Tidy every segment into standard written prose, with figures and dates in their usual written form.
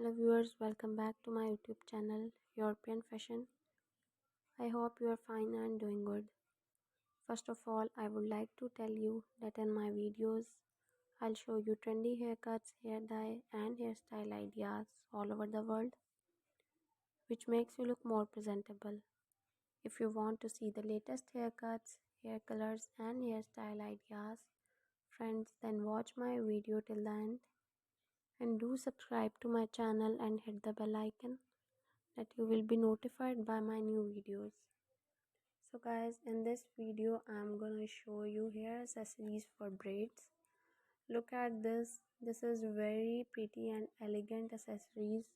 Hello viewers, welcome back to my YouTube channel European Fashion. I hope you are fine and doing good. First of all, I would like to tell you that in my videos I'll show you trendy haircuts, hair dye and hairstyle ideas all over the world, which makes you look more presentable. If you want to see the latest haircuts, hair colors and hairstyle ideas, friends, then watch my video till the end and do subscribe to my channel and hit the bell icon that you will be notified by my new videos. So guys, in this video I'm gonna show you hair accessories for braids. Look at this. This is very pretty and elegant accessories.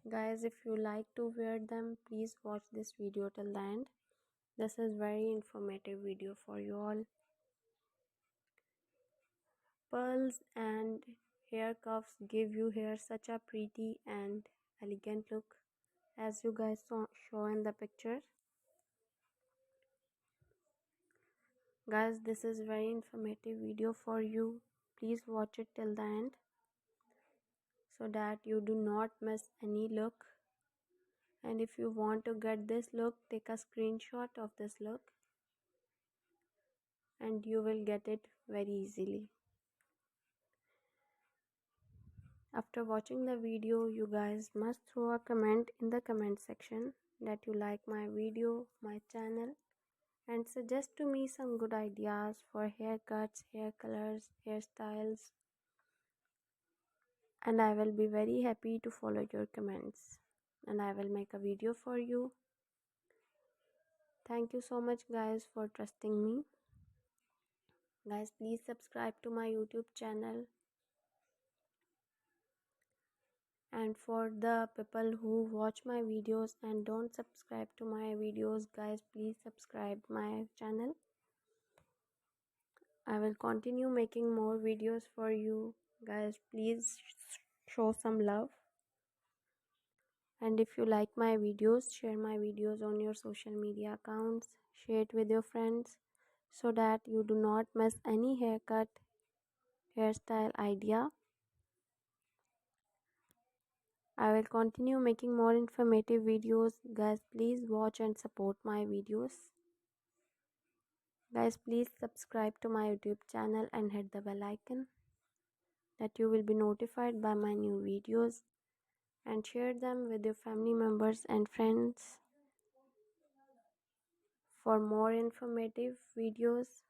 Guys, if you like to wear them, please watch this video till the end. This is very informative video for you all. Pearls and hair cuffs give you hair such a pretty and elegant look, as you guys show in the picture. Guys, this is very informative video for you. Please watch it till the end so that you do not miss any look. And if you want to get this look, take a screenshot of this look and you will get it very easily. After watching the video, you guys must throw a comment in the comment section that you like my video, my channel, and suggest to me some good ideas for haircuts, hair colors, hairstyles, and I will be very happy to follow your comments and I will make a video for you. Thank you so much guys for trusting me. Guys, please subscribe to my YouTube channel, and for the people who watch my videos and don't subscribe to my videos, guys, please subscribe my channel. I will continue making more videos for you. Guys, please show some love. And if you like my videos, share my videos on your social media accounts, share it with your friends so that you do not miss any haircut, hairstyle idea. I will continue making more informative videos. Guys, please watch and support my videos. Guys, please subscribe to my YouTube channel and hit the bell icon that you will be notified by my new videos, and share them with your family members and friends for more informative videos.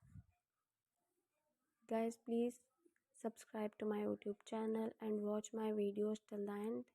Guys, please subscribe to my YouTube channel and watch my videos till the end.